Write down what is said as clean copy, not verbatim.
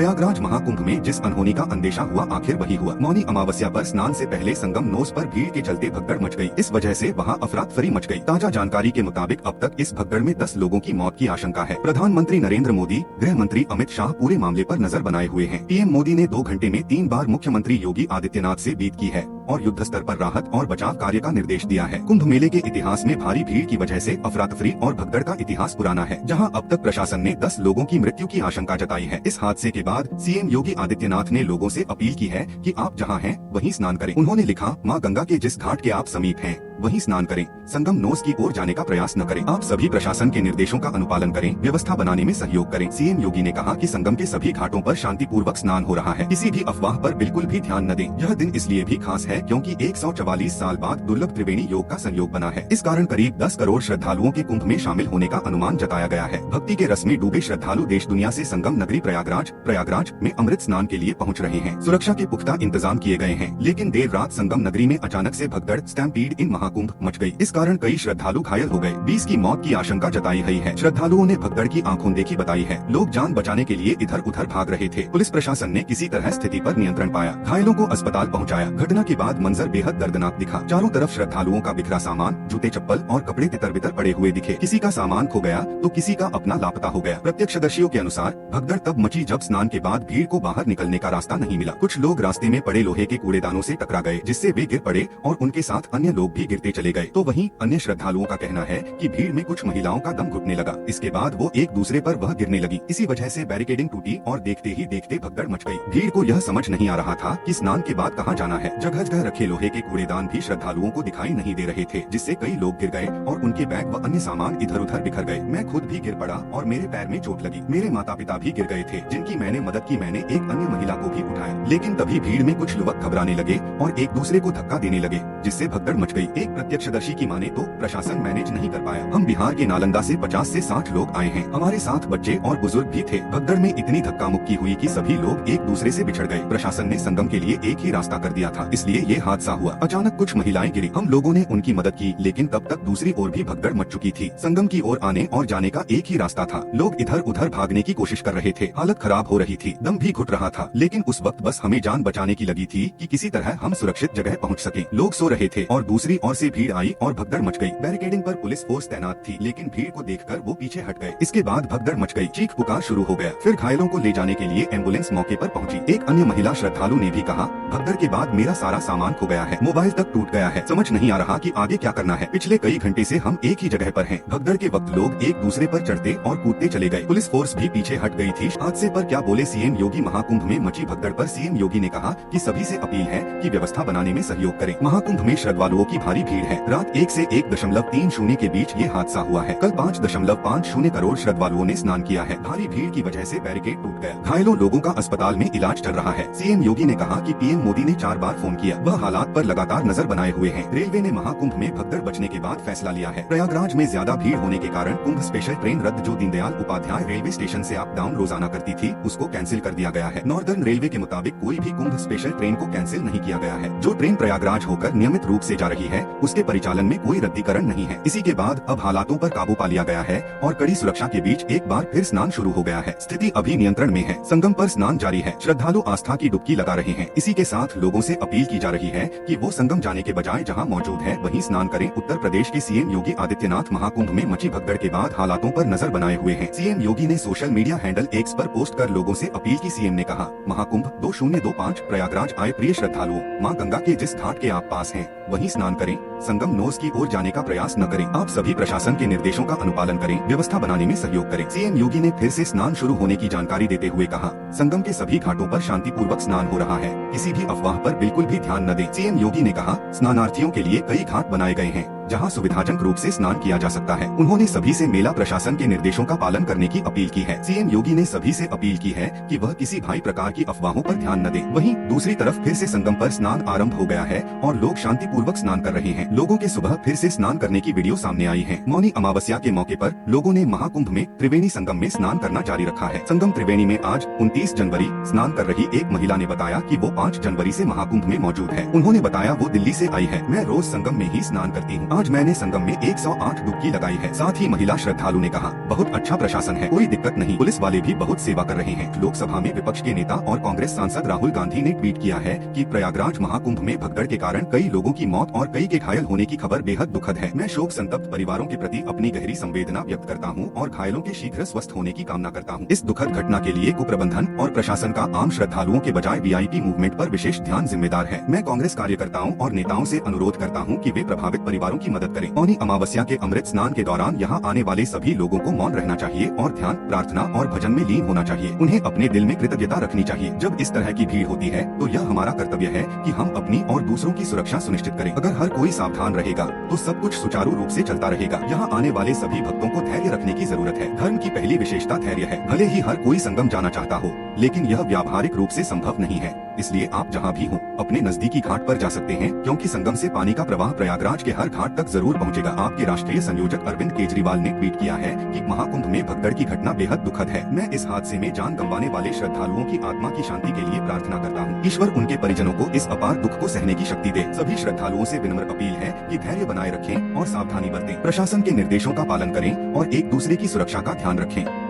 प्रयागराज महाकुंभ में जिस अनहोनी का अंदेशा हुआ आखिर वही हुआ। मौनी अमावस्या पर स्नान से पहले संगम नोस पर भीड़ के चलते भगदड़ मच गई। इस वजह से वहां अफरा-तफरी मच गई। ताजा जानकारी के मुताबिक अब तक इस भगदड़ में 10 लोगों की मौत की आशंका है। प्रधानमंत्री नरेंद्र मोदी, गृह मंत्री अमित शाह पूरे मामले पर नजर बनाए हुए हैं। पीएम मोदी ने 2 घंटे में 3 बार मुख्यमंत्री योगी आदित्यनाथ से बात की है और युद्ध स्तर पर राहत और बचाव कार्य का निर्देश दिया है। कुंभ मेले के इतिहास में भारी भीड़ की वजह से अफरा-तफरी और भगदड़ का इतिहास पुराना है, जहां अब तक प्रशासन ने 10 लोगों की मृत्यु की आशंका जताई है। इस हादसे के बाद सीएम योगी आदित्यनाथ ने लोगों से अपील की है कि आप जहां हैं वहीं स्नान करें। उन्होंने लिखा, मां गंगा के जिस घाट के आप समीप हैं वहीं स्नान करें, संगम नोस की ओर जाने का प्रयास न करें। आप सभी प्रशासन के निर्देशों का अनुपालन करें, व्यवस्था बनाने में सहयोग करें। सीएम योगी ने कहा कि संगम के सभी घाटों पर शांतिपूर्वक स्नान हो रहा है, किसी भी अफवाह पर बिल्कुल भी ध्यान न दें। यह दिन इसलिए भी खास है क्योंकि 144 साल बाद दुर्लभ त्रिवेणी योग का संयोग बना है। इस कारण करीब 10 करोड़ श्रद्धालुओं के कुंभ में शामिल होने का अनुमान जताया गया है। भक्ति के रस में डूबे श्रद्धालु देश दुनिया से संगम नगरी प्रयागराज में अमृत स्नान के लिए पहुंच रहे हैं। सुरक्षा के पुख्ता इंतजाम किए गए हैं, लेकिन देर रात संगम नगरी में अचानक से भगदड़ स्टैम्पीड इन महाकुंभ मच गई। इस कारण कई श्रद्धालु घायल हो गए। 20 की मौत की आशंका जताई गई है। श्रद्धालुओं ने भगदड़ की आंखों देखी बताई है। लोग जान बचाने के लिए इधर उधर भाग रहे थे। पुलिस प्रशासन ने किसी तरह स्थिति पर नियंत्रण पाया, घायलों को अस्पताल पहुंचाया। घटना के बाद मंजर बेहद दर्दनाक दिखा। चारों तरफ श्रद्धालुओं का बिखरा सामान, जूते चप्पल और कपड़े तितर-बितर पड़े हुए दिखे। किसी का सामान खो गया तो किसी का अपना लापता हो गया। प्रत्यक्षदर्शियों के अनुसार भगदड़ तब मची जब स्नान के बाद भीड़ को बाहर निकलने का रास्ता नहीं मिला। कुछ लोग रास्ते में पड़े लोहे के कूड़ेदानों से टकरा गए, जिससे वे गिर पड़े और उनके साथ अन्य लोग भी गिरते चले गए। तो वहीं अन्य श्रद्धालुओं का कहना है कि भीड़ में कुछ महिलाओं का दम घुटने लगा। इसके बाद वो एक दूसरे पर वह गिरने लगी। इसी वजह से बैरिकेडिंग टूटी और देखते ही देखते भगदड़ मच गई। भीड़ को यह समझ नहीं आ रहा था कि स्नान के बाद कहां जाना है। जगह जगह रखे लोहे के कूड़ेदान भी श्रद्धालुओं को दिखाई नहीं दे रहे थे, जिससे कई लोग गिर गए और उनके बैग व अन्य सामान इधर उधर बिखर गए। मैं खुद भी गिर पड़ा और मेरे पैर में चोट लगी। मेरे माता पिता भी गिर गए थे, जिनकी मैंने मदद की। मैंने एक अन्य महिला को भी उठाया, लेकिन तभी भीड़ में कुछ युवक घबराने लगे और एक दूसरे को धक्का देने लगे, जिससे भगदड़ मच गई। एक प्रत्यक्षदर्शी की माने तो प्रशासन मैनेज नहीं कर पाया। हम बिहार के नालंदा से 50 से 60 लोग आए हैं। हमारे साथ बच्चे और बुजुर्ग भी थे। भगदड़ में इतनी धक्का मुक्की हुई कि सभी लोग एक दूसरे से बिछड़ गए। प्रशासन ने संगम के लिए एक ही रास्ता कर दिया था, इसलिए ये हादसा हुआ। अचानक कुछ महिलाएं गिरी, हम लोगों ने उनकी मदद की, लेकिन तब तक दूसरी ओर भी भगदड़ मच चुकी थी। संगम की ओर आने और जाने का एक ही रास्ता था। लोग इधर उधर भागने की कोशिश कर रहे थे। हालत खराब हो रही थी, दम भी घुट रहा था, लेकिन उस वक्त बस हमें जान बचाने की लगी थी कि किसी तरह हम सुरक्षित जगह पहुंच सकें। लोग सो रहे थे और दूसरी ओर से भीड़ आई और भगदड़ मच गई। बैरिकेडिंग पर पुलिस फोर्स तैनात थी, लेकिन भीड़ को देखकर वो पीछे हट गए। इसके बाद भगदड़ मच गई, चीख पुकार शुरू हो गया। फिर घायलों को ले जाने के लिए एम्बुलेंस मौके पर पहुंची। एक अन्य महिला श्रद्धालु ने भी कहा, भगदड़ के बाद मेरा सारा सामान खो गया है, मोबाइल तक टूट गया है, समझ नहीं आ रहा कि आगे क्या करना है। पिछले कई घंटे से हम एक ही जगह पर हैं। भगदड़ के वक्त लोग एक दूसरे पर चढ़ते और कूदते चले गए। पुलिस फोर्स भी पीछे हट गई थी। हादसे पर क्या बोले सीएम योगी? महाकुंभ में मची भगदड़ पर सीएम योगी ने कहा कि सभी से अपील है कि व्यवस्था बनाने में सहयोग करें। महाकुंभ में श्रद्धालुओं की भारी भीड़ है। रात 1 से 1.30 के बीच ये हादसा हुआ है। कल 5.50 करोड़ श्रद्धालुओं ने स्नान किया है। भारी भीड़ की वजह से बैरिकेड टूट गया। घायलों लोगों का अस्पताल में इलाज चल रहा है। सीएम योगी ने कहा कि पीएम मोदी ने 4 बार फोन किया, वह हालात पर लगातार नजर बनाए हुए हैं। रेलवे ने महाकुंभ में भगदड़ बचने के बाद फैसला लिया है। प्रयागराज में ज्यादा भीड़ होने के कारण कुंभ स्पेशल ट्रेन रद्द, जो दीनदयाल उपाध्याय रेलवे स्टेशन से अप डाउन रोजाना करती थी, उसको कैंसिल कर दिया गया है। नॉर्दर्न रेलवे के मुताबिक कोई भी कुंभ स्पेशल ट्रेन को कैंसिल नहीं किया गया है। जो ट्रेन प्रयागराज होकर नियमित रूप से जा रही है, उसके परिचालन में कोई रद्दीकरण नहीं है। इसी के बाद अब हालातों पर काबू पा लिया गया है और कड़ी सुरक्षा के बीच एक बार फिर स्नान शुरू हो गया है। स्थिति अभी नियंत्रण में है। संगम पर स्नान जारी है। श्रद्धालु आस्था की डुबकी लगा रहे हैं। इसी के साथ लोगों से अपील की जा रही है कि वो संगम जाने के बजाय जहां मौजूद है वहीं स्नान करें। उत्तर प्रदेश के सीएम योगी आदित्यनाथ महाकुंभ में मची भगदड़ के बाद हालातों पर नजर बनाए हुए हैं। सीएम योगी ने सोशल मीडिया हैंडल एक्स पर पोस्ट कर लोगों से अपील की। सीएम ने कहा, महाकुंभ 2025 प्रयागराज आए प्रिय श्रद्धालुओं, मां गंगा के जिस घाट के आप पास हैं वहीं स्नान करें, संगम नोस की ओर जाने का प्रयास न करें। आप सभी प्रशासन के निर्देशों का अनुपालन करें, व्यवस्था बनाने में सहयोग करें। सीएम योगी ने फिर से स्नान शुरू होने की जानकारी देते हुए कहा, संगम के सभी घाटों पर शांतिपूर्वक स्नान हो रहा है, किसी भी अफवाह पर बिल्कुल भी ध्यान न दें। सीएम योगी ने कहा, स्नानार्थियों के लिए कई घाट बनाए गए हैं जहां सुविधाजनक रूप से स्नान किया जा सकता है। उन्होंने सभी से मेला प्रशासन के निर्देशों का पालन करने की अपील की है। सीएम योगी ने सभी से अपील की है कि वह किसी भाई प्रकार की अफवाहों पर ध्यान न दें। वहीं दूसरी तरफ फिर से संगम पर स्नान आरंभ हो गया है और लोग शांतिपूर्वक स्नान कर रहे हैं। लोगों के सुबह फिर से स्नान करने की वीडियो सामने आई है। मौनी अमावस्या के मौके पर लोगों ने महाकुंभ में त्रिवेणी संगम में स्नान करना जारी रखा है। संगम त्रिवेणी में आज 29 जनवरी स्नान कर रही एक महिला ने बताया कि वो 5 जनवरी से महाकुंभ में मौजूद है। उन्होंने बताया वो दिल्ली से आई है। मैं रोज संगम में ही स्नान करती हूँ। आज मैंने संगम में 108 डुबकी लगाई है। साथ ही महिला श्रद्धालु ने कहा, बहुत अच्छा प्रशासन है, कोई दिक्कत नहीं, पुलिस वाले भी बहुत सेवा कर रहे हैं। लोकसभा में विपक्ष के नेता और कांग्रेस सांसद राहुल गांधी ने ट्वीट किया है कि प्रयागराज महाकुंभ में भगदड़ के कारण कई लोगों की मौत और कई के घायल होने की खबर बेहद दुखद है। मैं शोक संतप्त परिवारों के प्रति अपनी गहरी संवेदना व्यक्त करता हूँ और घायलों के शीघ्र स्वस्थ होने की कामना करता हूँ। इस दुखद घटना के लिए कुप्रबंधन और प्रशासन का आम श्रद्धालुओं के बजाय वीआईपी मूवमेंट पर विशेष ध्यान जिम्मेदार है। मैं कांग्रेस कार्यकर्ताओं और नेताओं से अनुरोध करता हूं कि वे प्रभावित परिवारों की मदद करें। मौनी अमावस्या के अमृत स्नान के दौरान यहां आने वाले सभी लोगों को मौन रहना चाहिए और ध्यान, प्रार्थना और भजन में लीन होना चाहिए। उन्हें अपने दिल में कृतज्ञता रखनी चाहिए। जब इस तरह की भीड़ होती है तो यह हमारा कर्तव्य है कि हम अपनी और दूसरों की सुरक्षा सुनिश्चित करें। अगर हर कोई सावधान रहेगा तो सब कुछ सुचारू रूप से चलता रहेगा। यहाँ आने वाले सभी भक्तों को धैर्य रखने की जरूरत है। धर्म की पहली विशेषता धैर्य है। भले ही हर कोई संगम जाना चाहता हो, लेकिन यह व्यावहारिक रूप से संभव नहीं है। इसलिए आप जहां भी हो अपने नजदीकी घाट पर जा सकते हैं, क्योंकि संगम से पानी का प्रवाह प्रयागराज के हर घाट तक जरूर पहुंचेगा। आपके राष्ट्रीय संयोजक अरविंद केजरीवाल ने ट्वीट किया है कि महाकुंभ में भगदड़ की घटना बेहद दुखद है। मैं इस हादसे में जान गंवाने वाले श्रद्धालुओं की आत्मा की शांति के लिए प्रार्थना करता हूँ। ईश्वर उनके परिजनों को इस अपार दुख को सहने की शक्ति दे। सभी श्रद्धालुओं से विनम्र अपील है कि धैर्य बनाए रखें और सावधानी बरतें। प्रशासन के निर्देशों का पालन करें और एक दूसरे की सुरक्षा का ध्यान रखें।